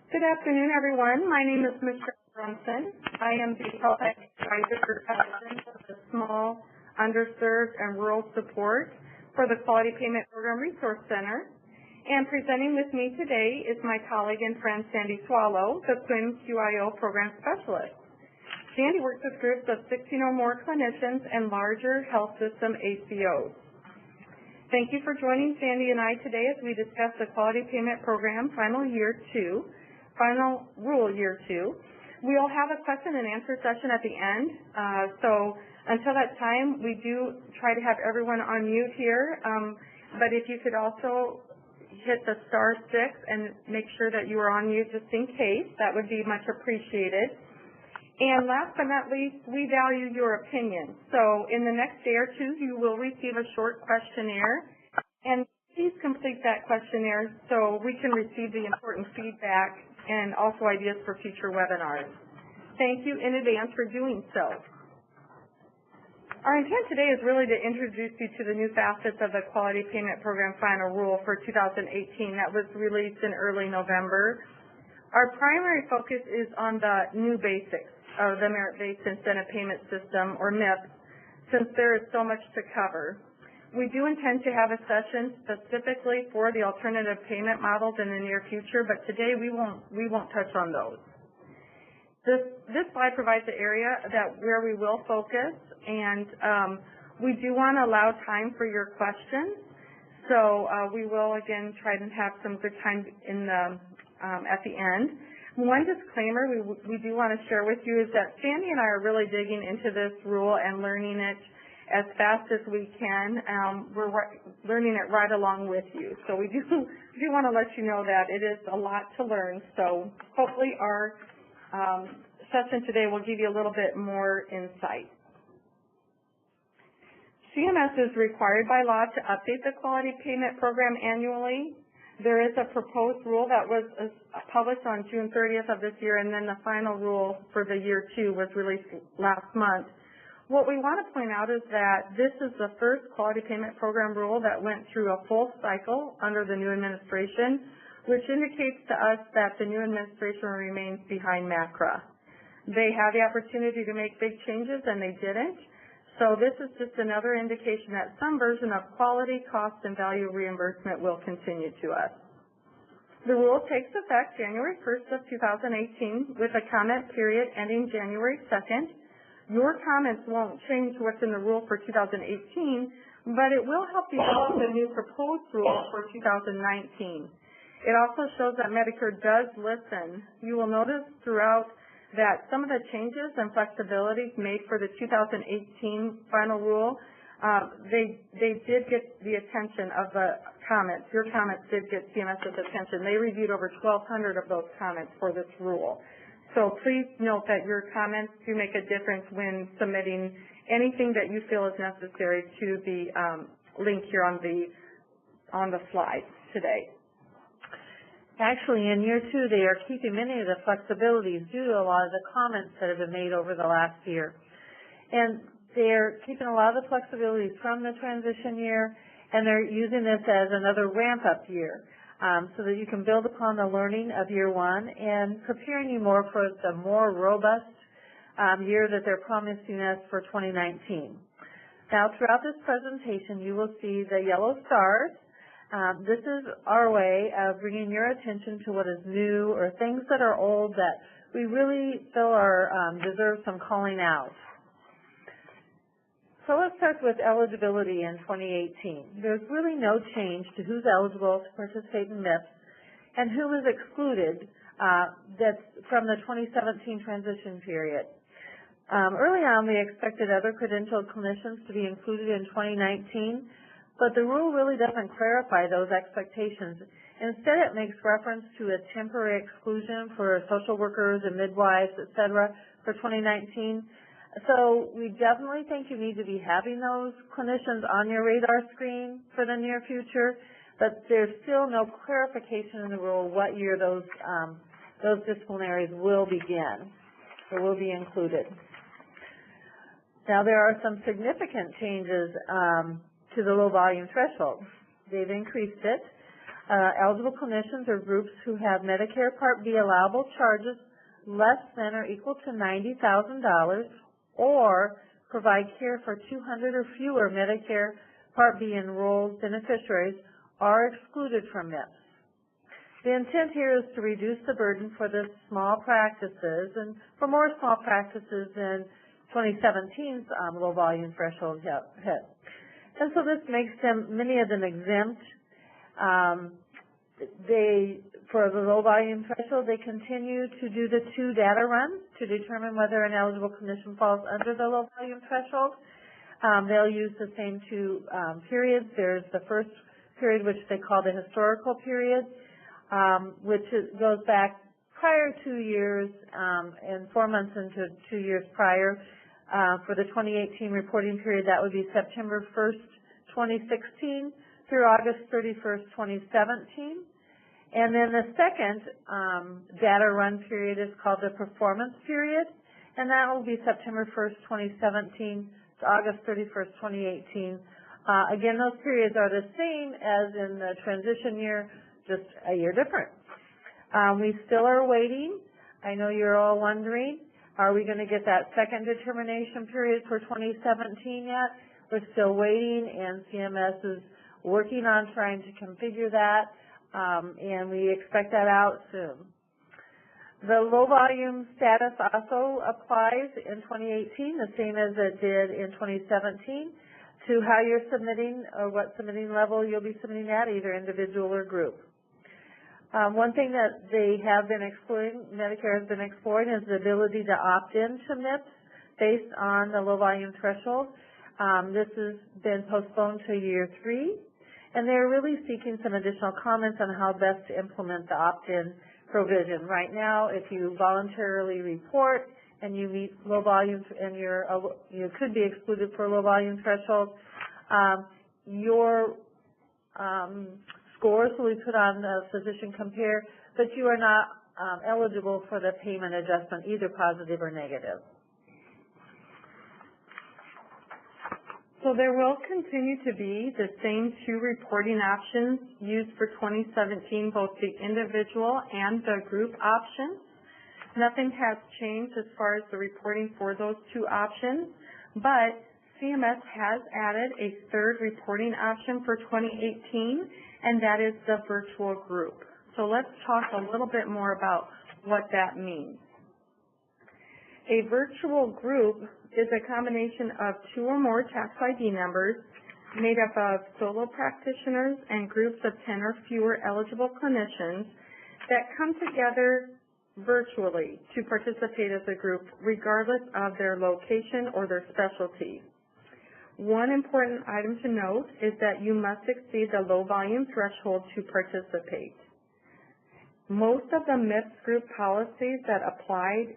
Good afternoon, everyone. My name is Michelle Brunson. I am the Health Advisor for President of the Small, Underserved, and Rural Support for the Quality Payment Program Resource Center. And presenting with me today is my colleague and friend, Sandy Swallow, the QUIN QIO Program Specialist. Sandy works with groups of 16 or more clinicians and larger health system ACOs. Thank you for joining Sandy and I today as we discuss the Quality Payment Program Final Rule Year 2. We will have a question and answer session at the end. So until that time, we do try to have everyone on mute here. But if you could also hit the *6 and make sure that you are on mute just in case, that would be much appreciated. And last but not least, we value your opinion. So in the next day or two, you will receive a short questionnaire. And please complete that questionnaire so we can receive the important feedback and also ideas for future webinars. Thank you in advance for doing so. Our intent today is really to introduce you to the new facets of the Quality Payment Program Final Rule for 2018 that was released in early November. Our primary focus is on the new basics of the Merit-Based Incentive Payment System, or MIPS, since there is so much to cover. We do intend to have a session specifically for the alternative payment models in the near future, but today we won't touch on those. This slide provides the area where we will focus, and we do want to allow time for your questions. So we will again try to have some good time at the end. One disclaimer we do want to share with you is that Sandy and I are really digging into this rule and learning it as fast as we can. We're learning it right along with you. So we do want to let you know that it is a lot to learn. So hopefully our session today will give you a little bit more insight. CMS is required by law to update the Quality Payment Program annually. There is a proposed rule that was published on June 30th of this year, and then the final rule for the year 2 was released last month. What we want to point out is that this is the first Quality Payment Program rule that went through a full cycle under the new administration, which indicates to us that the new administration remains behind MACRA. They had the opportunity to make big changes, and they didn't. So this is just another indication that some version of quality, cost, and value reimbursement will continue to us. The rule takes effect January 1st of 2018 with a comment period ending January 2nd. Your comments won't change what's in the rule for 2018, but it will help develop the new proposed rule for 2019. It also shows that Medicare does listen. You will notice throughout that some of the changes and flexibilities made for the 2018 final rule, they did get the attention of the comments. Your comments did get CMS's attention. They reviewed over 1,200 of those comments for this rule. So please note that your comments do make a difference when submitting anything that you feel is necessary to the link here on the slide today. Actually, in year 2, they are keeping many of the flexibilities due to a lot of the comments that have been made over the last year. And they're keeping a lot of the flexibilities from the transition year, and they're using this as another ramp-up year so that you can build upon the learning of year 1 and preparing you more for the more robust year that they're promising us for 2019. Now, throughout this presentation, you will see the yellow stars. This is our way of bringing your attention to what is new or things that are old that we really feel deserve some calling out. So let's start with eligibility in 2018. There's really no change to who's eligible to participate in MIPS and who is excluded that's from the 2017 transition period. Early on, we expected other credentialed clinicians to be included in 2019, but the rule really doesn't clarify those expectations. Instead, it makes reference to a temporary exclusion for social workers and midwives, et cetera, for 2019. So we definitely think you need to be having those clinicians on your radar screen for the near future, but there's still no clarification in the rule what year those disciplinaries will begin or will be included. Now, there are some significant changes to the low volume threshold. They've increased it. Eligible clinicians are groups who have Medicare Part B allowable charges less than or equal to $90,000 or provide care for 200 or fewer Medicare Part B enrolled beneficiaries are excluded from MIPS. The intent here is to reduce the burden for the small practices and for more small practices than 2017's low volume threshold hit. And so this makes many of them exempt. For the low volume threshold, they continue to do the 2 data runs to determine whether an eligible clinician falls under the low volume threshold. They'll use the same 2 periods. There's the first period, which they call the historical period, which goes back prior 2 years and 4 months into 2 years prior. For the 2018 reporting period, that would be September 1st, 2016 through August 31st, 2017. And then the second data run period is called the performance period, and that will be September 1st, 2017 to August 31st, 2018. Again, those periods are the same as in the transition year, just a year different. We still are waiting. I know you're all wondering, are we going to get that second determination period for 2017 yet? We're still waiting, and CMS is working on trying to configure that, and we expect that out soon. The low volume status also applies in 2018, the same as it did in 2017, to how you're submitting or what submitting level you'll be submitting at, either individual or group. One thing that they have been exploring, Medicare has been exploring, is the ability to opt in to MIPS based on the low volume threshold. This has been postponed to year 3, and they're really seeking some additional comments on how best to implement the opt-in provision. Right now, if you voluntarily report and you meet low volume and you could be excluded for low volume threshold, your scores will be put on the physician compare, but you are not eligible for the payment adjustment, either positive or negative. So there will continue to be the same 2 reporting options used for 2017, both the individual and the group options. Nothing has changed as far as the reporting for those 2 options, but CMS has added a 3rd reporting option for 2018, and that is the virtual group. So let's talk a little bit more about what that means. A virtual group is a combination of 2 or more tax ID numbers made up of solo practitioners and groups of 10 or fewer eligible clinicians that come together virtually to participate as a group regardless of their location or their specialty. One important item to note is that you must exceed the low volume threshold to participate. Most of the MIPS group policies that applied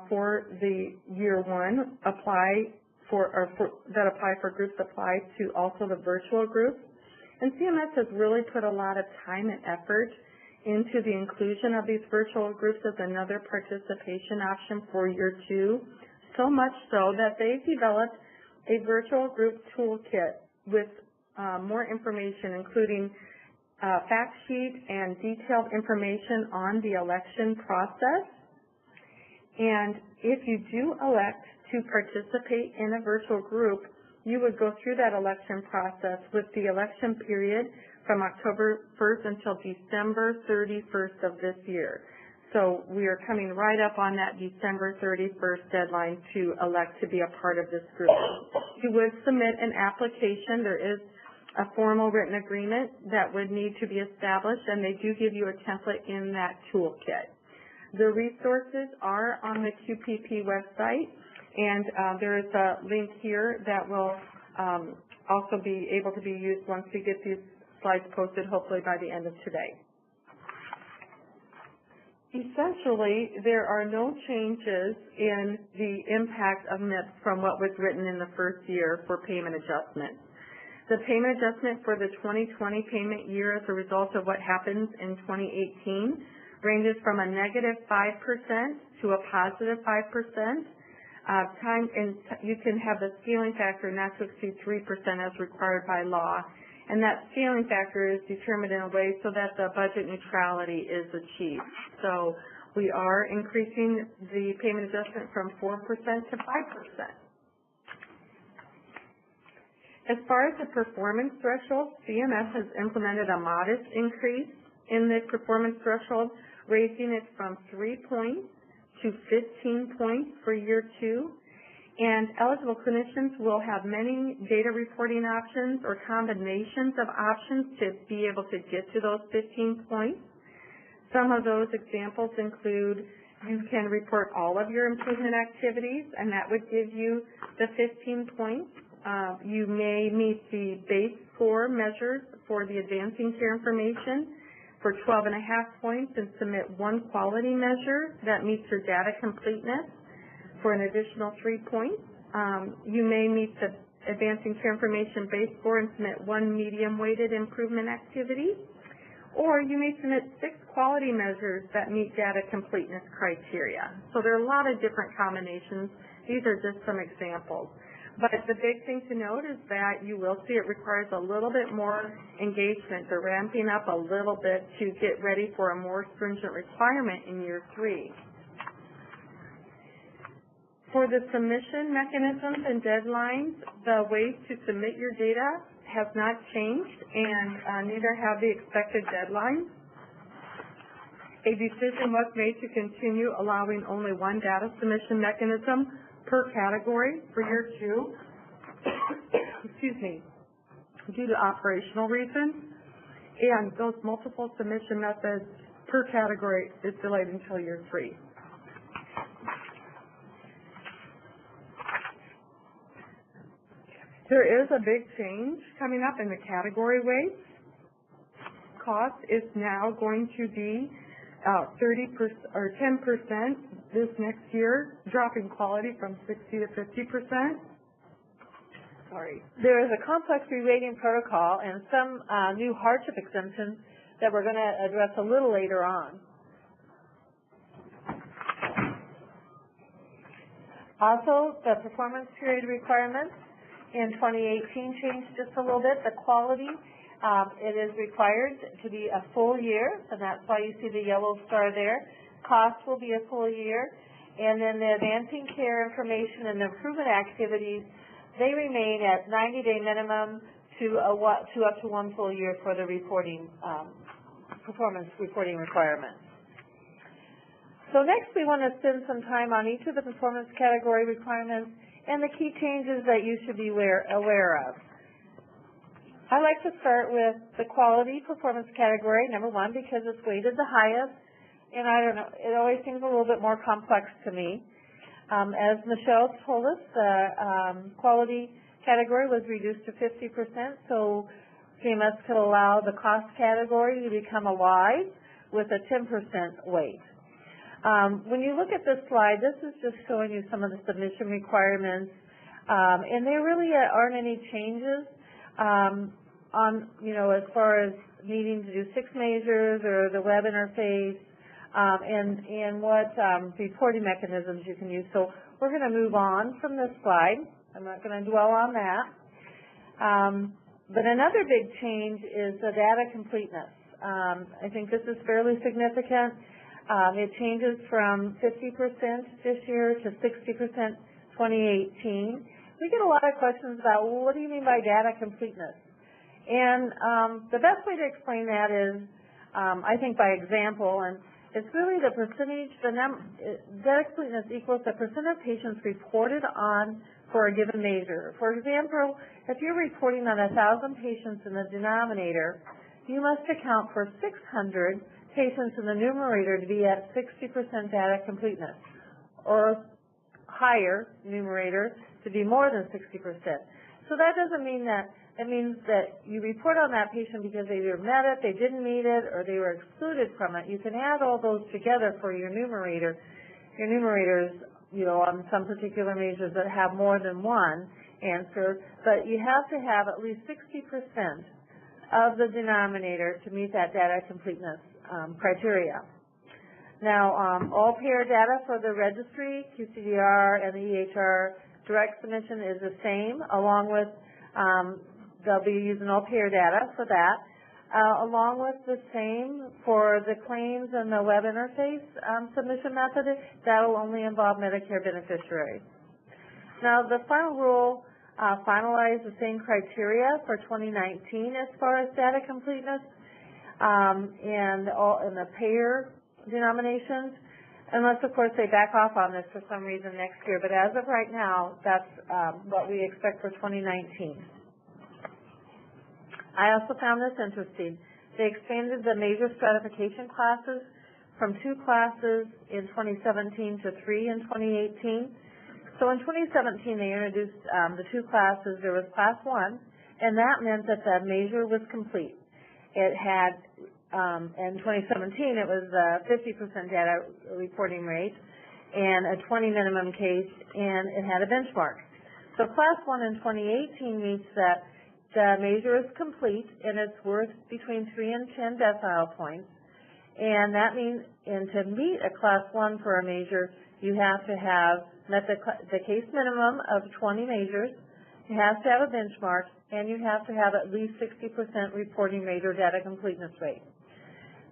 for the year 1 apply for groups apply to also the virtual groups. And CMS has really put a lot of time and effort into the inclusion of these virtual groups as another participation option for year 2, so much so that they've developed a virtual group toolkit with more information, including fact sheet and detailed information on the election process. And if you do elect to participate in a virtual group, you would go through that election process with the election period from October 1st until December 31st of this year. So we are coming right up on that December 31st deadline to elect to be a part of this group. You would submit an application. There is a formal written agreement that would need to be established, and they do give you a template in that toolkit. The resources are on the QPP website, and there is a link here that will also be able to be used once we get these slides posted, hopefully by the end of today. Essentially, there are no changes in the impact of MIPS from what was written in the first year for payment adjustments. The payment adjustment for the 2020 payment year as a result of what happens in 2018 ranges from a negative 5% to a positive 5%. You can have the scaling factor not to exceed 3% as required by law. And that scaling factor is determined in a way so that the budget neutrality is achieved. So we are increasing the payment adjustment from 4% to 5%. As far as the performance threshold, CMS has implemented a modest increase in the performance threshold, raising it from 3 points to 15 points for year 2. And eligible clinicians will have many data reporting options or combinations of options to be able to get to those 15 points. Some of those examples include you can report all of your improvement activities, and that would give you the 15 points. You may meet the base score measures for the advancing care information for 12.5 points and submit one quality measure that meets your data completeness for an additional 3 points. You may meet the advancing care information base score and submit one medium-weighted improvement activity. Or you may submit 6 quality measures that meet data completeness criteria. So there are a lot of different combinations. These are just some examples. But the big thing to note is that you will see it requires a little bit more engagement. They're ramping up a little bit to get ready for a more stringent requirement in year 3. For the submission mechanisms and deadlines, the ways to submit your data has not changed, and neither have the expected deadlines. A decision was made to continue allowing only one data submission mechanism per category for year 2, excuse me, due to operational reasons, and those multiple submission methods per category is delayed until year 3. There is a big change coming up in the category weights. Cost is now going to be 30% or 10% this next year, dropping quality from 60 to 50%. Sorry. There is a complex re-rating protocol and some new hardship exemptions that we're going to address a little later on. Also, the performance period requirements in 2018 changed just a little bit. The quality, it is required to be a full year, and that's why you see the yellow star there. Cost will be a full year. And then the advancing care information and improvement activities, they remain at 90-day minimum to up to 1 full year for the reporting, performance reporting requirements. So next we want to spend some time on each of the performance category requirements and the key changes that you should be aware of. I like to start with the quality performance category, number 1, because it's weighted the highest, and I don't know, it always seems a little bit more complex to me. As Michelle told us, the quality category was reduced to 50%, so CMS could allow the cost category to become alive with a 10% weight. When you look at this slide, this is just showing you some of the submission requirements, and there really aren't any changes as far as needing to do 6 measures or the web interface, and what reporting mechanisms you can use. So we're going to move on from this slide. I'm not going to dwell on that. But another big change is the data completeness. I think this is fairly significant. It changes from 50% this year to 60% 2018. We get a lot of questions about, well, what do you mean by data completeness? And the best way to explain that is, I think, by example, and it's really the percentage, data completeness equals the percent of patients reported on for a given measure. For example, if you're reporting on 1,000 patients in the denominator, you must account for 600 patients in the numerator to be at 60% data completeness, or higher numerator to be more than 60%. So that doesn't mean that. It means that you report on that patient because they either met it, they didn't meet it, or they were excluded from it. You can add all those together for your numerator. Your numerators, on some particular measures that have more than one answer, but you have to have at least 60% of the denominator to meet that data completeness criteria. Now, all payer data for the registry, QCDR, and the EHR direct submission is the same, along with they'll be using all payer data for that, along with the same for the claims and the web interface submission method. That will only involve Medicare beneficiaries. Now, the final rule finalized the same criteria for 2019 as far as data completeness and the payer denominations, unless, of course, they back off on this for some reason next year. But as of right now, that's what we expect for 2019. I also found this interesting. They expanded the major stratification classes from 2 classes in 2017 to 3 in 2018. So in 2017, they introduced the 2 classes. There was Class 1, and that meant that the measure was complete. It had, in 2017, it was a 50% data reporting rate and a 20 minimum case, and it had a benchmark. So Class 1 in 2018 means that the measure is complete, and it's worth between 3 and 10 decile points. And that means, and to meet a Class 1 for a measure, you have to have met the case minimum of 20 measures, you have to have a benchmark, and you have to have at least 60% reporting rate or data completeness rate.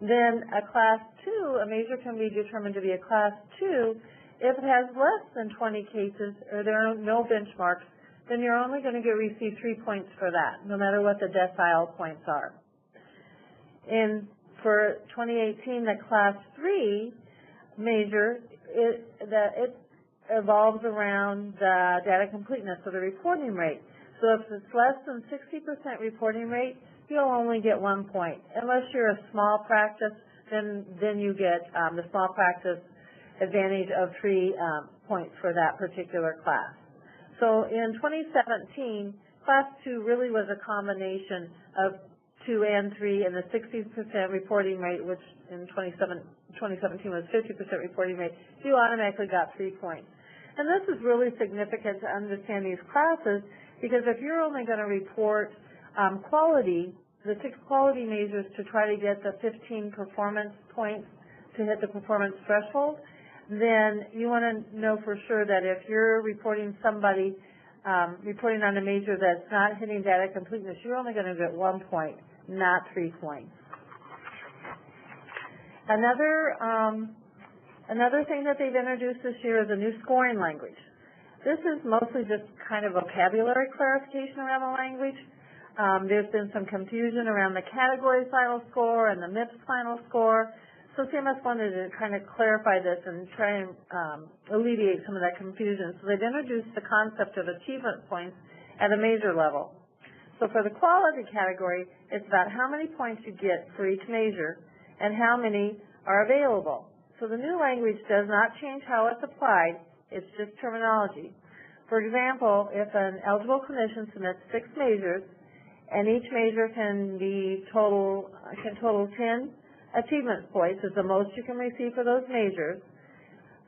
Then a Class 2, a measure can be determined to be a Class 2 if it has less than 20 cases or there are no benchmarks. Then you're only going to receive 3 points for that, no matter what the decile points are. And for 2018, the Class 3 measure, it evolves around the data completeness, so the reporting rate. So if it's less than 60% reporting rate, you'll only get 1 point. Unless you're a small practice, then you get the small practice advantage of 3 points for that particular class. So in 2017, Class 2 really was a combination of 2 and 3, and the 60% reporting rate, which in 2017 was 50% reporting rate, you automatically got 3 points. And this is really significant to understand these classes, because if you're only going to report quality, the 6 quality measures to try to get the 15 performance points to hit the performance threshold, then you want to know for sure that if you're reporting somebody, reporting on a measure that's not hitting data completeness, you're only going to get 1 point, not 3 points. Another thing that they've introduced this year is a new scoring language. This is mostly just kind of vocabulary clarification around the language. There's been some confusion around the category final score and the MIPS final score. So CMS wanted to kind of clarify this and try and alleviate some of that confusion. So they've introduced the concept of achievement points at a measure level. So for the quality category, it's about how many points you get for each measure and how many are available. So the new language does not change how it's applied, it's just terminology. For example, if an eligible clinician submits 6 measures, and each measure can total 10 achievement points, is the most you can receive for those measures,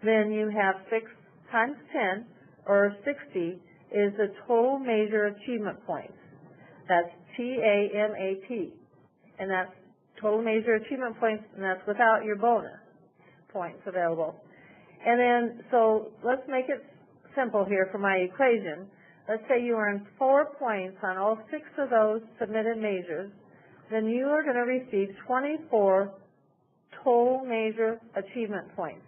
then you have 6 times 10, or 60, is the total measure achievement points. That's TAMAT, and that's total measure achievement points, and that's without your bonus points available. And then, so let's make it simple here for my equation. Let's say you earn 4 points on all 6 of those submitted measures, then you are going to receive 24 total measure achievement points.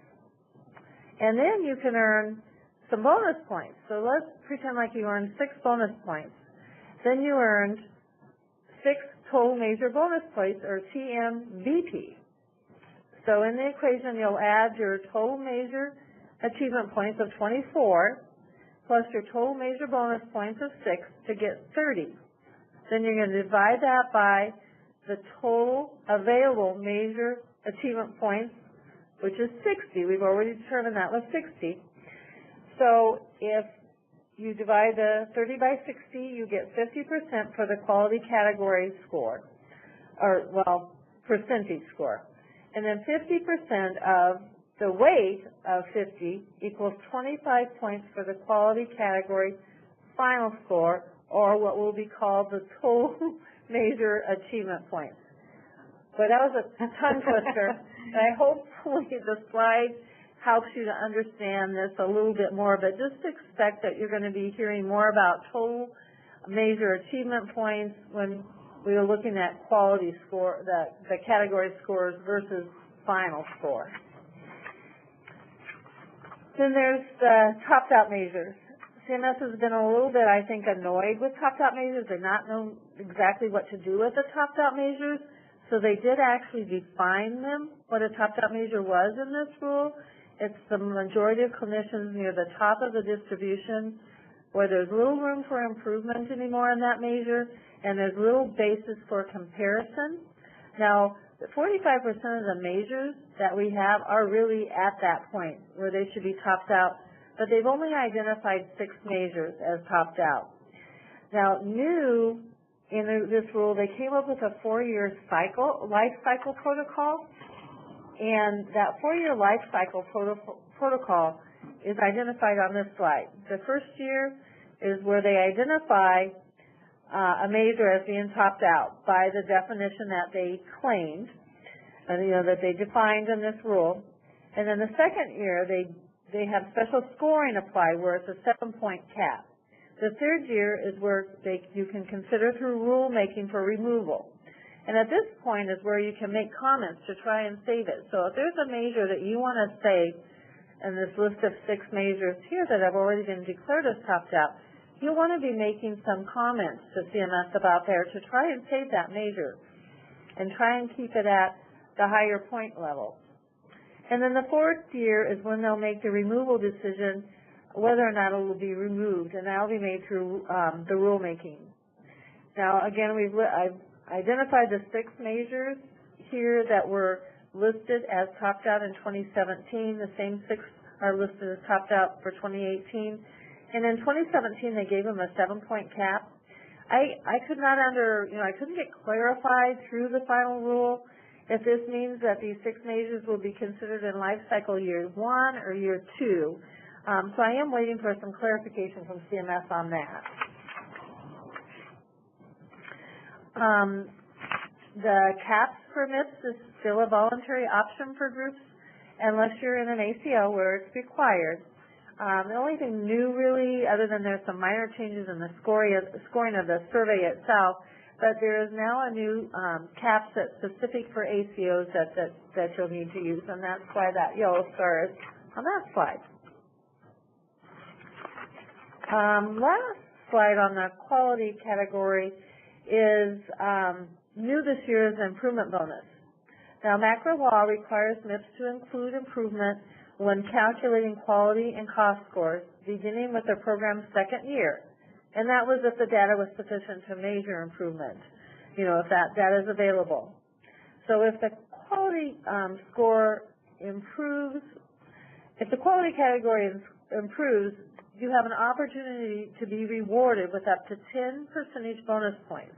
And then you can earn some bonus points. So let's pretend like you earned 6 bonus points. Then you earned 6 total measure bonus points, or TMBP. So in the equation, you'll add your total measure achievement points of 24 plus your total measure bonus points of 6 to get 30. Then you're going to divide that by the total available measure achievement points, which is 60. We've already determined that was 60. So if you divide the 30 by 60, you get 50% for the quality category score, or, well, percentage score. And then 50% of the weight of 50 equals 25 points for the quality category final score, or what will be called the total measure achievement points. But that was a tongue twister, and I hope the slide helps you to understand this a little bit more, but just expect that you're going to be hearing more about total measure achievement points when we were looking at quality score, the category scores versus final score. Then there's the topped-out measures. CMS has been a little bit, I think, annoyed with topped-out measures. They've not known exactly what to do with the topped-out measures, so they did actually define them, what a topped-out measure was in this rule. It's the majority of clinicians near the top of the distribution where there's little room for improvement anymore in that measure, and there's little basis for comparison. Now, 45% of the measures that we have are really at that point where they should be topped out, but they've only identified 6 measures as topped out. Now, new in this rule, they came up with a 4-year life cycle protocol, and that 4-year life cycle protocol is identified on this slide. The first year is where they identify a measure as being topped out by the definition that they claimed, that they defined in this rule. And then the second year, they have special scoring applied where it's a 7-point cap. The third year is where you can consider through rulemaking for removal. And at this point is where you can make comments to try and save it. So if there's a measure that you want to save in this list of 6 measures here that have already been declared as topped out, you'll want to be making some comments to CMS about there to try and save that measure and try and keep it at the higher point level. And then the 4th year is when they'll make the removal decision, whether or not it will be removed, and that will be made through the rulemaking. Now, again, I've identified the 6 measures here that were listed as topped out in 2017. The same 6 are listed as topped out for 2018. And in 2017, they gave them a 7-point cap. I could not I couldn't get clarified through the final rule if this means that these 6 measures will be considered in life cycle year 1 or year 2. So I am waiting for some clarification from CMS on that. The caps for MIPS is still a voluntary option for groups unless you're in an ACO where it's required. The only thing new really, other than there's some minor changes in the scoring of the survey itself, but there is now a new cap that's specific for ACOs that you'll need to use, and that's why that yellow star is on that slide. Last slide on the quality category is new this year is the improvement bonus. Now, macro law requires MIPS to include improvement when calculating quality and cost scores, beginning with the program's 2nd year. And that was if the data was sufficient to measure improvement, if that data is available. So if the quality score improves, if the quality category improves, you have an opportunity to be rewarded with up to 10 percentage bonus points.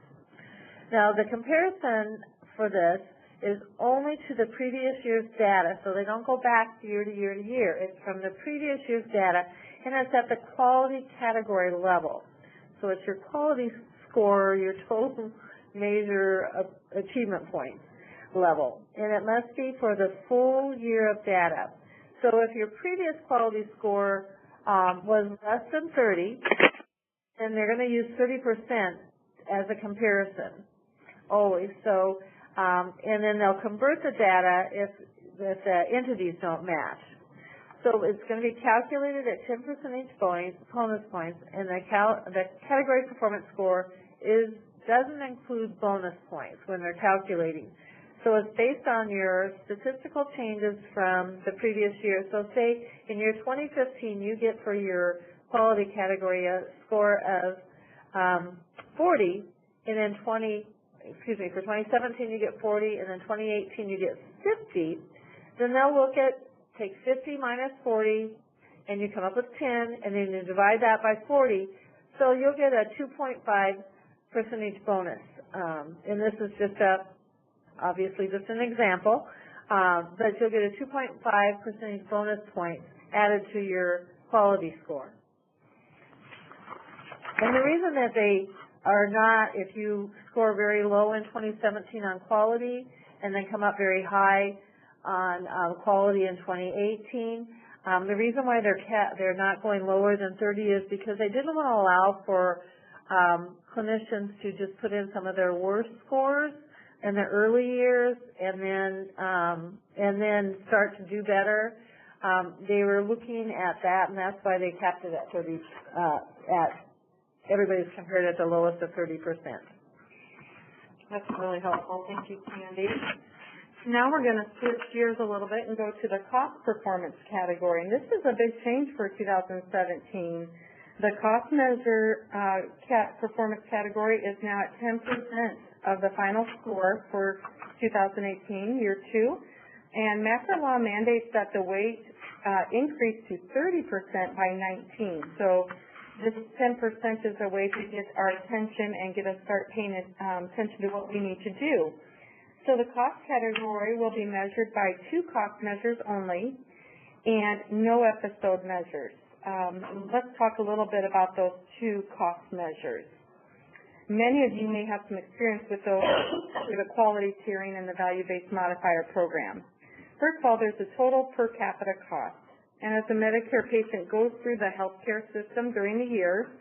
Now, the comparison for this is only to the previous year's data, so they don't go back year to year to year. It's from the previous year's data, and it's at the quality category level. So it's your quality score, your total measure of achievement points level, and it must be for the full year of data. So if your previous quality score was less than 30, then they're going to use 30% as a comparison always. So, and then they'll convert the data if the entities don't match. So it's going to be calculated at 10 percentage points, bonus points, and the category performance score doesn't include bonus points when they're calculating. So it's based on your statistical changes from the previous year. So say in year 2015 you get for your quality category a score of 40, and then for 2017 you get 40, and then 2018 you get 50, then they'll take 50 minus 40, and you come up with 10, and then you divide that by 40, so you'll get a 2.5 percentage bonus. And this is just obviously just an example, but you'll get a 2.5 percentage bonus point added to your quality score. And the reason that they are not, if you score very low in 2017 on quality and then come up very high on quality in 2018, the reason why they're not going lower than 30 is because they didn't want to allow for clinicians to just put in some of their worst scores in the early years and then start to do better. They were looking at that, and that's why they capped it at 30. Everybody's compared at the lowest of 30%. That's really helpful. Thank you, Candy. Now we're going to switch gears a little bit and go to the cost performance category. And this is a big change for 2017. The cost measure performance category is now at 10% of the final score for 2018, year 2. And MACRA law mandates that the weight increase to 30% by 19. So this 10% is a way to get our attention and get us start paying attention to what we need to do. So the cost category will be measured by 2 cost measures only and no episode measures. Let's talk a little bit about those 2 cost measures. Many of you may have some experience with those through the quality tiering and the value-based modifier program. First of all, there's the total per capita cost. And as a Medicare patient goes through the healthcare system during the year,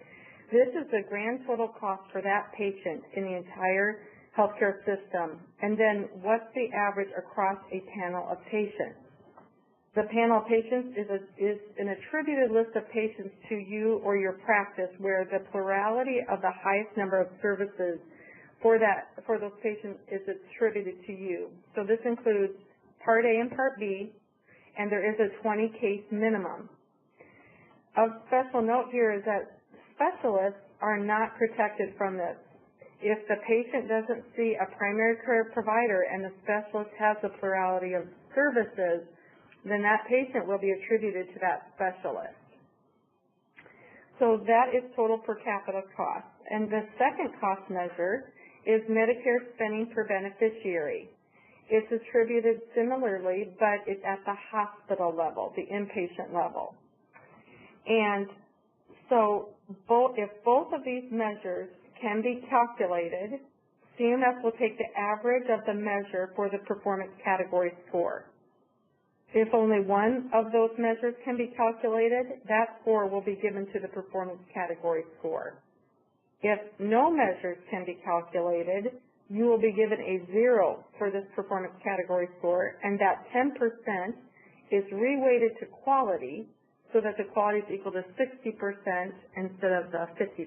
this is the grand total cost for that patient in the entire healthcare system. And then what's the average across a panel of patients? The panel of patients is an attributed list of patients to you or your practice where the plurality of the highest number of services for those patients is attributed to you. So this includes Part A and Part B, and there is a 20-case minimum. Of special note here is that specialists are not protected from this. If the patient doesn't see a primary care provider and the specialist has a plurality of services, then that patient will be attributed to that specialist. So that is total per capita cost. And the second cost measure is Medicare spending per beneficiary. It's attributed similarly, but it's at the hospital level, the inpatient level. And so if both of these measures can be calculated, CMS will take the average of the measure for the performance category score. If only one of those measures can be calculated, that score will be given to the performance category score. If no measures can be calculated, you will be given a 0 for this performance category score, and that 10% is reweighted to quality so that the quality is equal to 60% instead of the 50%.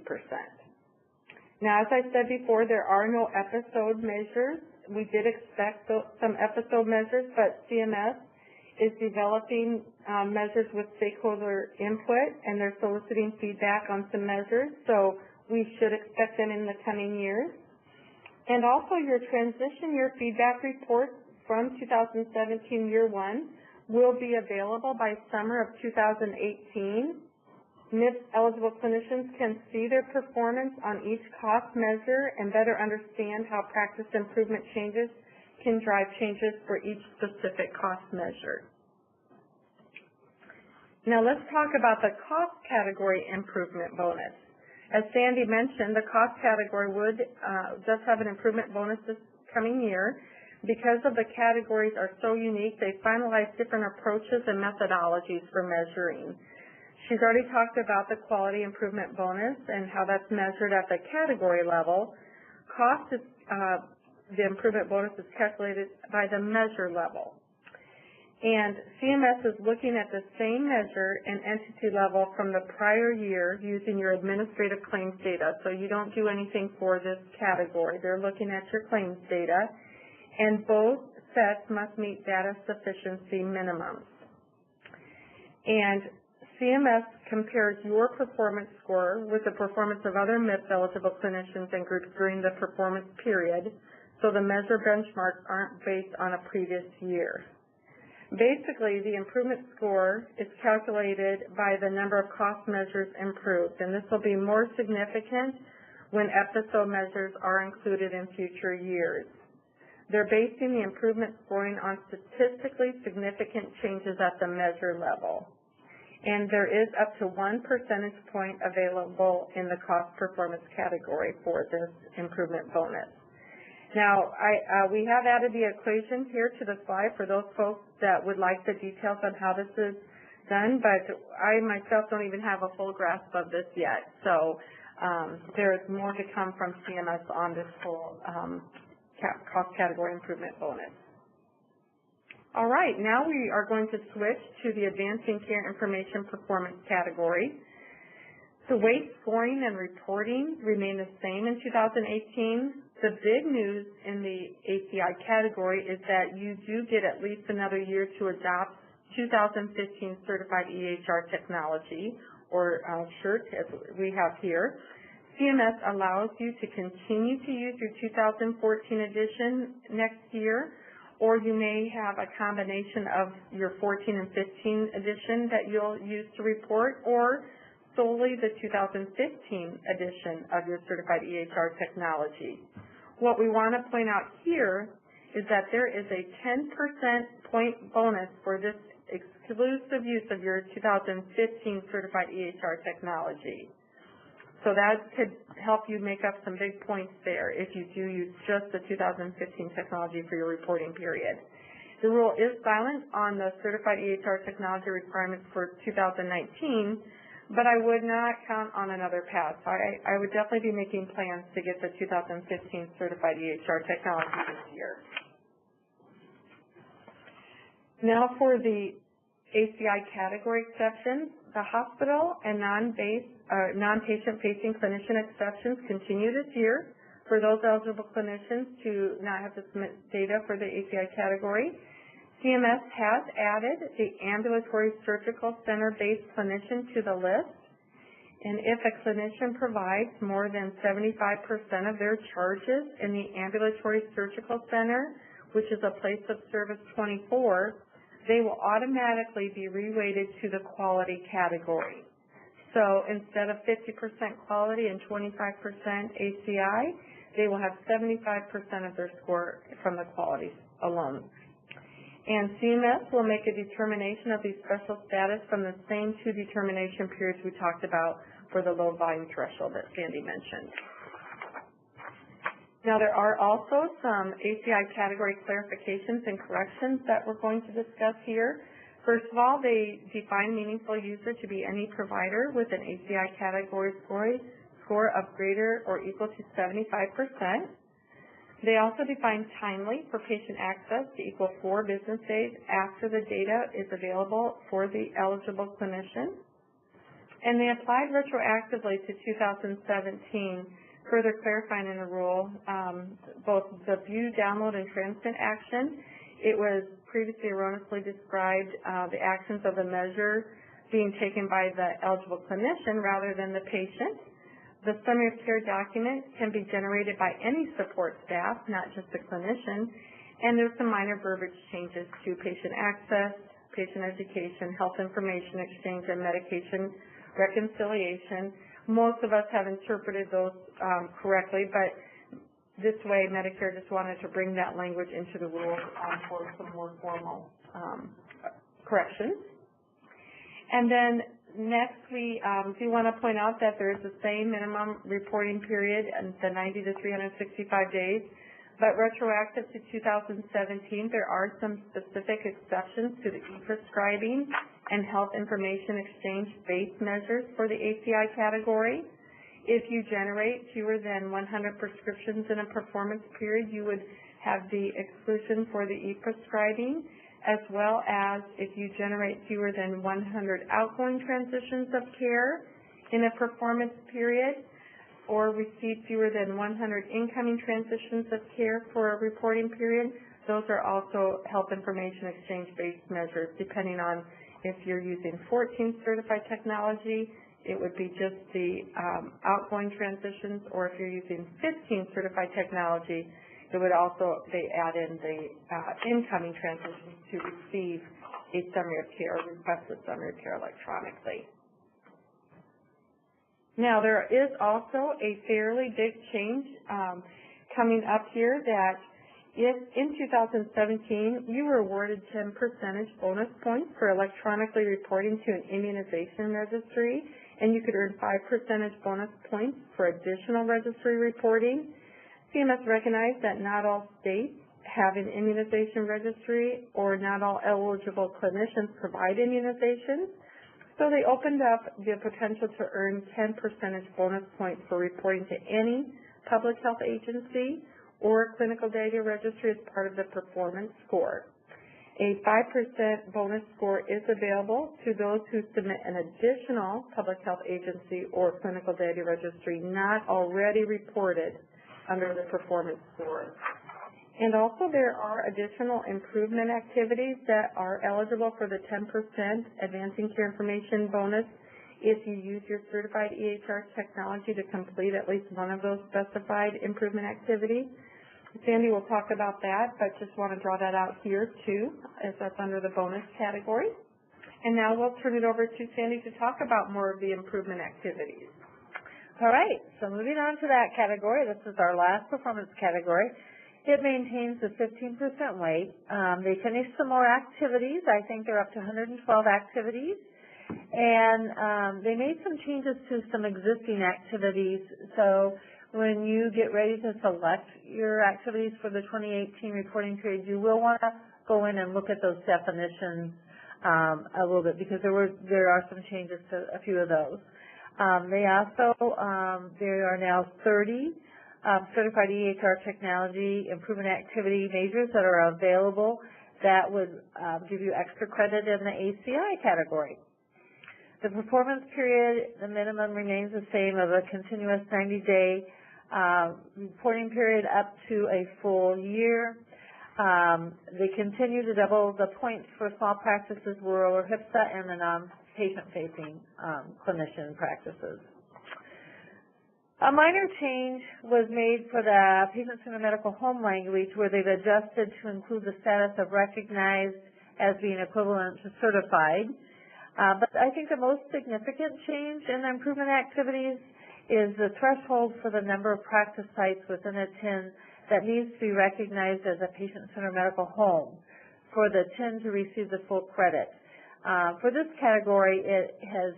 Now, as I said before, there are no episode measures. We did expect some episode measures, but CMS is developing measures with stakeholder input, and they're soliciting feedback on some measures, so we should expect them in the coming years. And also your transition year feedback reports from 2017 year 1 will be available by summer of 2018. MIPS-eligible clinicians can see their performance on each cost measure and better understand how practice improvement changes can drive changes for each specific cost measure. Now let's talk about the cost category improvement bonus. As Sandy mentioned, the cost category does have an improvement bonus this coming year. Because of the categories are so unique, they finalized different approaches and methodologies for measuring. She's already talked about the quality improvement bonus and how that's measured at the category level. The improvement bonus is calculated by the measure level. And CMS is looking at the same measure and entity level from the prior year using your administrative claims data. So you don't do anything for this category. They're looking at your claims data. And both sets must meet data sufficiency minimums. And CMS compares your performance score with the performance of other MIPS-eligible clinicians and groups during the performance period, so the measure benchmarks aren't based on a previous year. Basically, the improvement score is calculated by the number of cost measures improved, and this will be more significant when episode measures are included in future years. They're basing the improvement scoring on statistically significant changes at the measure level. And there is up to 1 percentage point available in the cost performance category for this improvement bonus. Now, we have added the equations here to the slide for those folks that would like the details on how this is done, but I myself don't even have a full grasp of this yet. So There's more to come from CMS on this whole cost category improvement bonus. All right, now we are going to switch to the Advancing Care Information Performance category. The weight scoring and reporting remain the same in 2018. The big news in the ACI category is that you do get at least another year to adopt 2015 Certified EHR technology, or SURS as we have here. CMS allows you to continue to use your 2014 edition next year, or you may have a combination of your 14 and 15 edition that you'll use to report, or solely the 2015 edition of your Certified EHR technology. What we want to point out here is that there is a 10% point bonus for this exclusive use of your 2015 Certified EHR technology. So that could help you make up some big points there if you do use just the 2015 technology for your reporting period. The rule is silent on the Certified EHR technology requirements for 2019, but I would not count on another pass. I would definitely be making plans to get the 2015 Certified EHR technology this year. Now for the ACI Category Exceptions. The hospital and non-patient-facing clinician exceptions continue this year for those eligible clinicians to not have to submit data for the ACI category. CMS has added the ambulatory surgical center-based clinician to the list, and if a clinician provides more than 75% of their charges in the ambulatory surgical center, which is a place of service 24, they will automatically be reweighted to the quality category. So instead of 50% quality and 25% ACI, they will have 75% of their score from the quality alone. And CMS will make a determination of the special status from the same two determination periods we talked about for the low volume threshold that Sandy mentioned. Now there are also some ACI category clarifications and corrections that we're going to discuss here. First of all, they define meaningful user to be any provider with an ACI category score of greater or equal to 75%. They also define timely for patient access to equal 4 business days after the data is available for the eligible clinician. And they applied retroactively to 2017, further clarifying in the rule both the view, download, and transmit action. It was previously erroneously described the actions of the measure being taken by the eligible clinician rather than the patient. The summary of care document can be generated by any support staff, not just the clinician, and there's some minor verbiage changes to patient access, patient education, health information exchange, and medication reconciliation. Most of us have interpreted those correctly, but this way Medicare just wanted to bring that language into the rule for some more formal corrections. And then next we do want to point out that there is the same minimum reporting period, the 90 to 365 days, but retroactive to 2017, there are some specific exceptions to the e-prescribing and health information exchange-based measures for the ACI category. If you generate fewer than 100 prescriptions in a performance period, you would have the exclusion for the e-prescribing, as well as if you generate fewer than 100 outgoing transitions of care in a performance period, or receive fewer than 100 incoming transitions of care for a reporting period. Those are also health information exchange-based measures. Depending on if you're using 14 certified technology, it would be just the outgoing transitions, or if you're using 15 certified technology, it would also, they add in the incoming transitions to receive a summary of care, request a summary of care electronically. Now, there is also a fairly big change coming up here that if in 2017 you were awarded 10 percentage bonus points for electronically reporting to an immunization registry, and you could earn 5 percentage bonus points for additional registry reporting, CMS recognized that not all states have an immunization registry, or not all eligible clinicians provide immunizations. So they opened up the potential to earn 10 percentage bonus points for reporting to any public health agency or clinical data registry as part of the performance score. A 5% bonus score is available to those who submit an additional public health agency or clinical data registry not already reported under the performance score. And also there are additional improvement activities that are eligible for the 10% Advancing Care Information bonus if you use your certified EHR technology to complete at least one of those specified improvement activities. Sandy will talk about that, but just want to draw that out here too, as that's under the bonus category. And now we'll turn it over to Sandy to talk about more of the improvement activities. All right, so moving on to that category, this is our last performance category. It maintains the 15% weight. They finished some more activities. I think they're up to 112 activities. And they made some changes to some existing activities. So when you get ready to select your activities for the 2018 reporting period, you will want to go in and look at those definitions a little bit, because there are some changes to a few of those. They also, there are now 30 certified EHR technology improvement activity measures that are available that would give you extra credit in the ACI category. The performance period, the minimum remains the same of a continuous 90-day reporting period up to a full year. They continue to double the points for small practices, rural or HIPSA, and the non-patient-facing clinician practices. A minor change was made for the patient-centered medical home language, where they've adjusted to include the status of recognized as being equivalent to certified. But I think the most significant change in the improvement activities is the threshold for the number of practice sites within a TIN that needs to be recognized as a patient-centered medical home for the TIN to receive the full credit. For this category, it has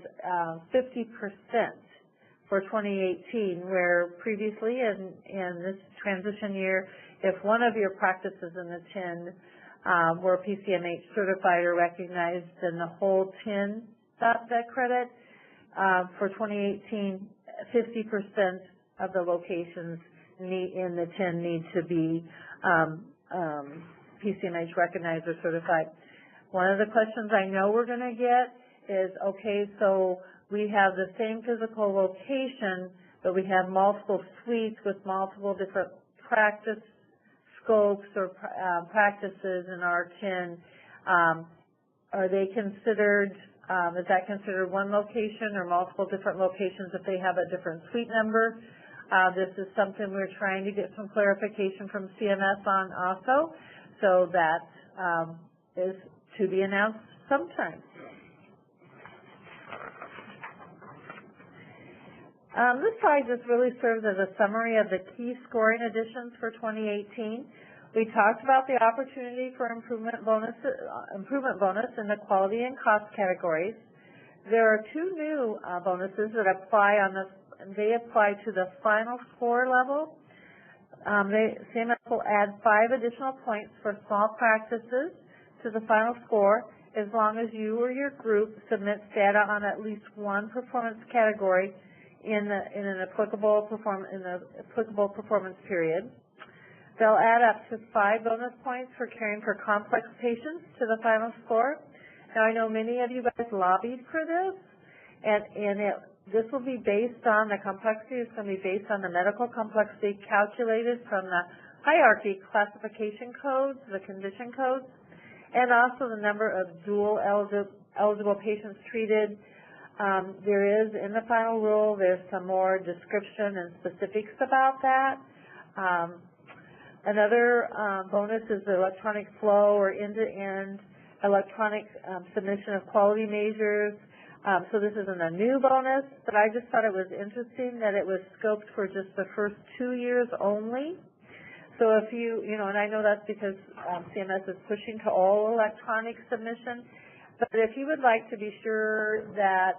50% for 2018, where previously in this transition year, if one of your practices in the TIN were PCMH certified or recognized, then the whole TIN got that credit. For 2018, 50% of the locations in the TIN need to be PCMH recognized or certified. One of the questions I know we're going to get is, okay, so we have the same physical location, but we have multiple suites with multiple different practice scopes or practices in our TIN. Are they considered, is that considered one location or multiple different locations if they have a different suite number? This is something we're trying to get some clarification from CMS on also, so that is to be announced sometime. This slide just really serves as a summary of the key scoring additions for 2018. We talked about the opportunity for improvement bonus in the quality and cost categories. There are two new bonuses that apply they apply to the final score level. CMS will add 5 additional points for small practices to the final score as long as you or your group submits data on at least one performance category in an applicable performance period. They'll add up to 5 bonus points for caring for complex patients to the final score. Now, I know many of you guys lobbied for this, and this will be based on the complexity. It's going to be based on the medical complexity calculated from the hierarchy classification codes, the condition codes, and also the number of dual eligible patients treated. There is, in the final rule, there's some more description and specifics about that. Another bonus is the electronic flow or end-to-end electronic submission of quality measures. So this isn't a new bonus, but I just thought it was interesting that it was scoped for just the first 2 years only. So if and I know that's because CMS is pushing to all electronic submission, but if you would like to be sure that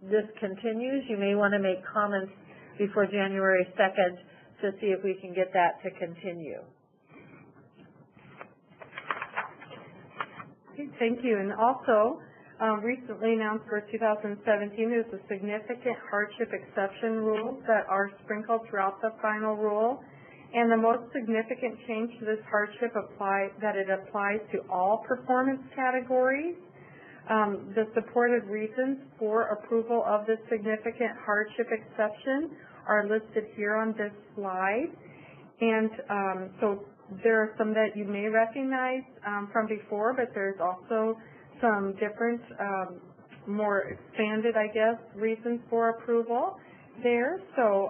this continues, you may want to make comments before January 2nd to see if we can get that to continue. Okay, thank you. And also, recently announced for 2017 is the significant hardship exception rules that are sprinkled throughout the final rule. And the most significant change to this hardship applies to all performance categories. The supported reasons for approval of this significant hardship exception are listed here on this slide. And so there are some that you may recognize from before, but there's also some different, more expanded, I guess, reasons for approval there. So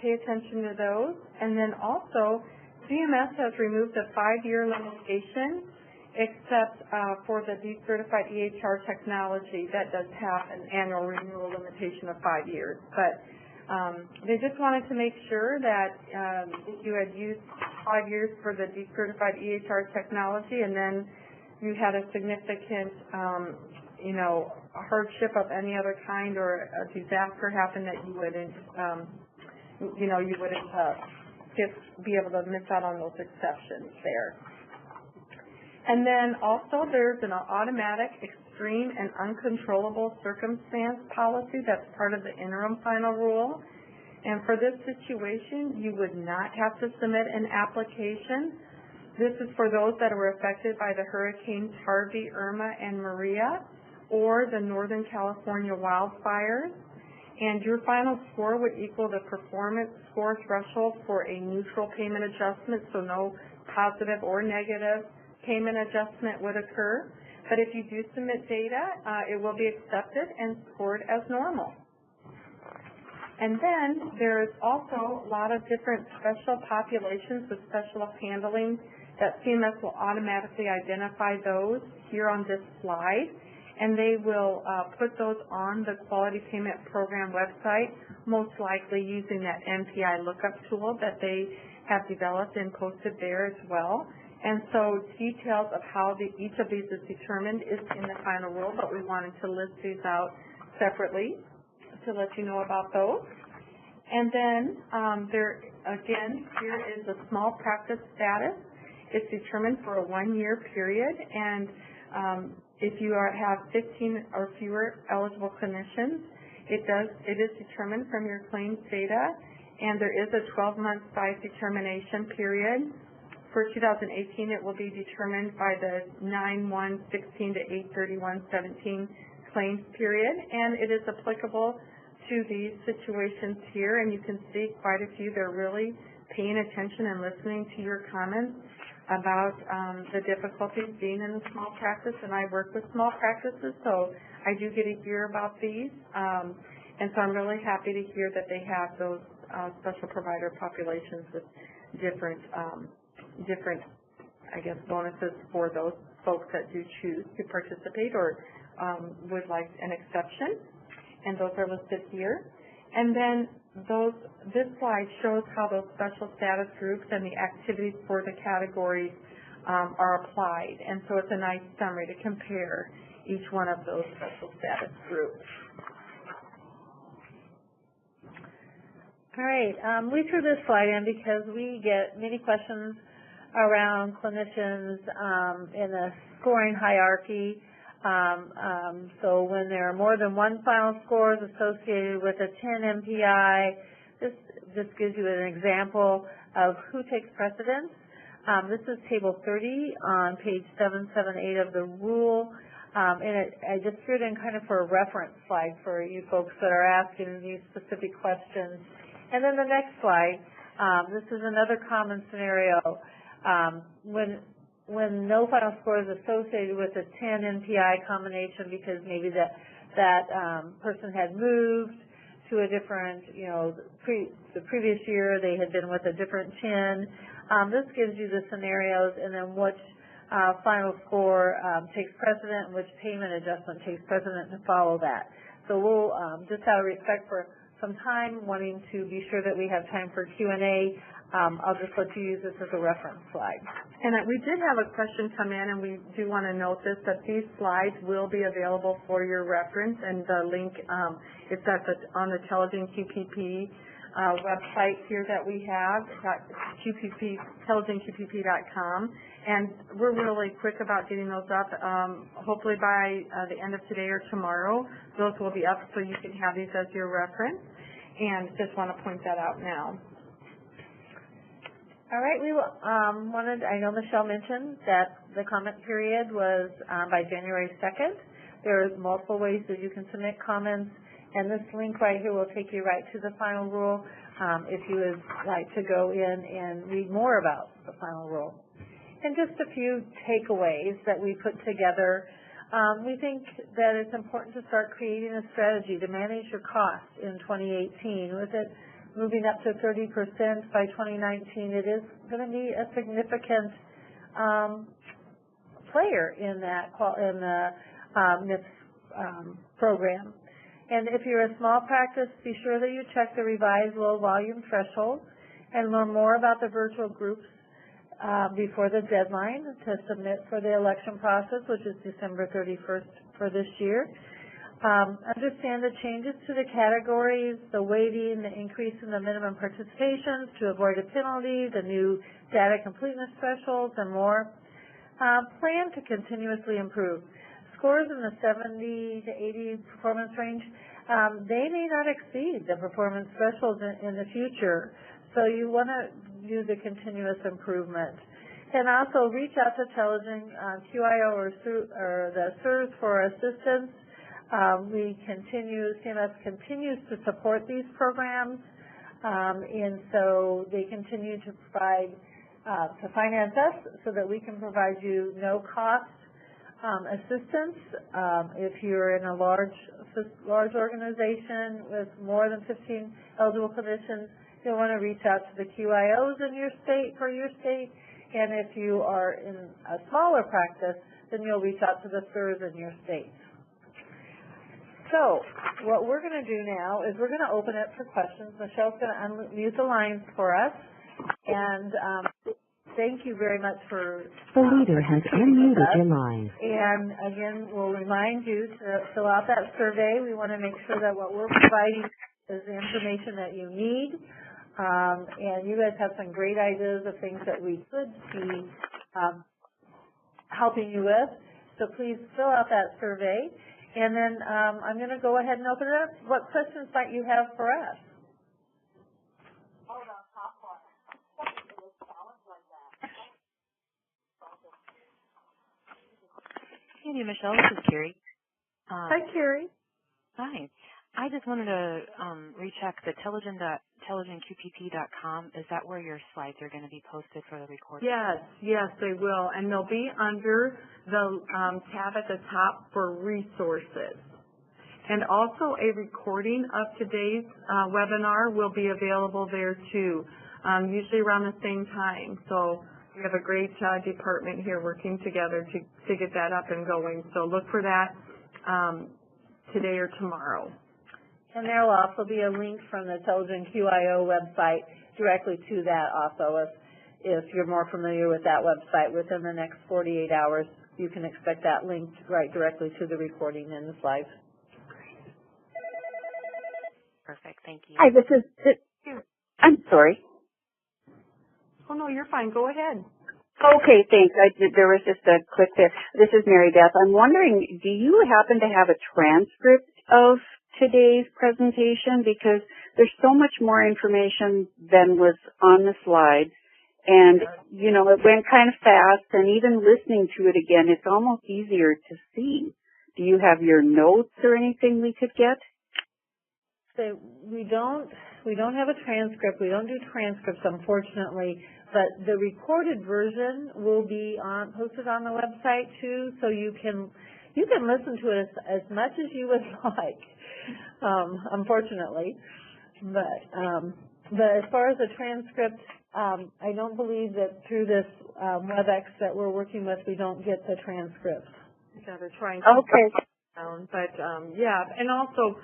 pay attention to those. And then also, CMS has removed the 5-year limitation, except for the decertified EHR technology that does have an annual renewal limitation of 5 years. But they just wanted to make sure that if you had used 5 years for the decertified EHR technology and then you had a significant, a hardship of any other kind or a disaster happen, that you wouldn't, you wouldn't be able to miss out on those exceptions there. And then also there's an automatic, extreme, and uncontrollable circumstance policy that's part of the interim final rule. And for this situation, you would not have to submit an application. This is for those that were affected by the hurricanes Harvey, Irma, and Maria, or the Northern California wildfires. And your final score would equal the performance score threshold for a neutral payment adjustment, so no positive or negative payment adjustment would occur. But if you do submit data, it will be accepted and scored as normal. And then there's also a lot of different special populations with special handling that CMS will automatically identify those here on this slide, and they will put those on the Quality Payment Program website, most likely using that MPI lookup tool that they have developed and posted there as well. And so details of how each of these is determined is in the final rule, but we wanted to list these out separately to let you know about those. And then here is the small practice status. It's determined for a 1-year period, and if you have 15 or fewer eligible clinicians, it is determined from your claims data, and there is a 12-month size determination period. For 2018, it will be determined by the 9/1/16 to 8/31/17 claims period, and it is applicable to these situations here, and you can see quite a few. They're really paying attention and listening to your comments about the difficulties being in a small practice, and I work with small practices, so I do get to hear about these, and so I'm really happy to hear that they have those special provider populations with different, I guess, bonuses for those folks that do choose to participate or would like an exception, and those are listed here. And then this slide shows how those special status groups and the activities for the categories are applied, and so it's a nice summary to compare each one of those special status groups. All right, we threw this slide in because we get many questions around clinicians in a scoring hierarchy. So when there are more than one final scores associated with a 10 MPI, this gives you an example of who takes precedence. This is Table 30 on page 778 of the rule. And I just threw it in kind of for a reference slide for you folks that are asking these specific questions. And then the next slide, this is another common scenario. When no final score is associated with a 10 NPI combination because maybe that person had moved to a different, the previous year they had been with a different 10. This gives you the scenarios and then which final score takes precedent and which payment adjustment takes precedent to follow that. So we'll, just out of respect for some time, wanting to be sure that we have time for Q&A, I'll just let you use this as a reference slide. And we did have a question come in, and we do want to note this, that these slides will be available for your reference, and the link is on the Intelligent QPP website here that we have, intelligentqpp.com, and we're really quick about getting those up. Hopefully by the end of today or tomorrow, those will be up so you can have these as your reference, and just want to point that out now. All right, we I know Michelle mentioned that the comment period was by January 2nd. There's multiple ways that you can submit comments, and this link right here will take you right to the final rule if you would like to go in and read more about the final rule. And just a few takeaways that we put together. We think that it's important to start creating a strategy to manage your costs in 2018. With it moving up to 30% by 2019, it is going to be a significant player in the MIPS program. And if you're a small practice, be sure that you check the revised low volume threshold and learn more about the virtual groups before the deadline to submit for the election process, which is December 31st for this year. Understand the changes to the categories, the weighting, the increase in the minimum participations to avoid a penalty, the new data completeness thresholds, and more. Plan to continuously improve. Scores in the 70 to 80 performance range, they may not exceed the performance thresholds in the future, so you want to do the continuous improvement. And also reach out to Intelligent QIO or the SURS for assistance. CMS continues to support these programs, and so they continue to provide, to finance us so that we can provide you no-cost assistance. If you're in a large organization with more than 15 eligible clinicians, you'll want to reach out to the QIOs in your state, for your state, and if you are in a smaller practice, then you'll reach out to the SURS in your state. So what we're going to do now is we're going to open it for questions. Michelle's going to unmute the lines for us. And thank you very much for the leader has unmuted your line. And again, we'll remind you to fill out that survey. We want to make sure that what we're providing is the information that you need. And you guys have some great ideas of things that we could be helping you with. So please fill out that survey. And then I'm going to go ahead and open it up. What questions might you have for us? Hey, Michelle, this is Carrie. Hi, Carrie. Hi. I just wanted to recheck the intelligentqpp.com. Is that where your slides are going to be posted for the recording? Yes, they will, and they'll be under the tab at the top for resources. And also a recording of today's webinar will be available there too, usually around the same time. So we have a great department here working together to get that up and going. So look for that today or tomorrow. And there will also be a link from the Intelligent QIO website directly to that also. If you're more familiar with that website, within the next 48 hours, you can expect that link right directly to the recording and the slides. Perfect. Thank you. Hi, I'm sorry. Oh, no, you're fine. Go ahead. Okay, thanks. There was just a click there. This is Mary Beth. I'm wondering, do you happen to have a transcript of today's presentation? Because there's so much more information than was on the slides, and you know, it went kind of fast, and even listening to it again, it's almost easier to see. Do you have your notes or anything we could get? So we don't have a transcript. We don't do transcripts, unfortunately, but the recorded version will be posted on the website too, so you can listen to it as much as you would like. Unfortunately, but as far as the transcript, I don't believe that through this WebEx that we're working with, we don't get the transcript. Yeah, they're trying to down, but yeah, and also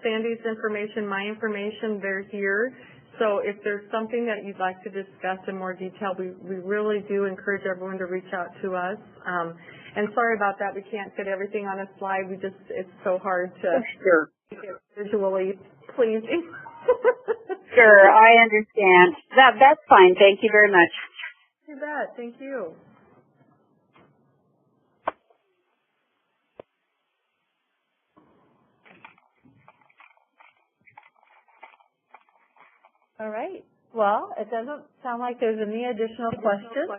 Sandy's information, my information, they're here. So if there's something that you'd like to discuss in more detail, we really do encourage everyone to reach out to us. And sorry about that, we can't fit everything on a slide. It's so hard to make it visually pleasing. Sure, I understand. That's fine. Thank you very much. You bet. Thank you. All right. Well, it doesn't sound like there's any additional questions.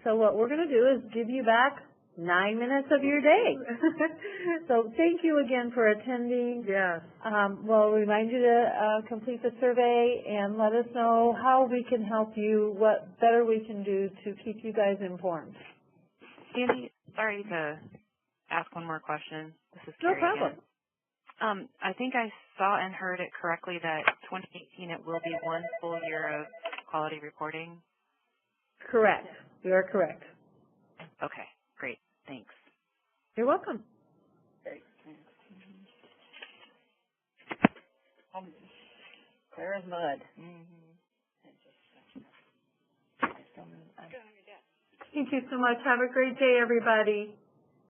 So what we're going to do is give you back 9 minutes of your day. So thank you again for attending. Yes. We'll remind you to complete the survey and let us know how we can help you, what better we can do to keep you guys informed. Sandy, sorry to ask one more question. This is No Carrie problem. again. I think I saw and heard it correctly that 2018 it will be 1 full year of quality reporting. Correct. You are correct. Okay, great. Thanks. You're welcome. Clear as mud. Thank you so much. Have a great day, everybody.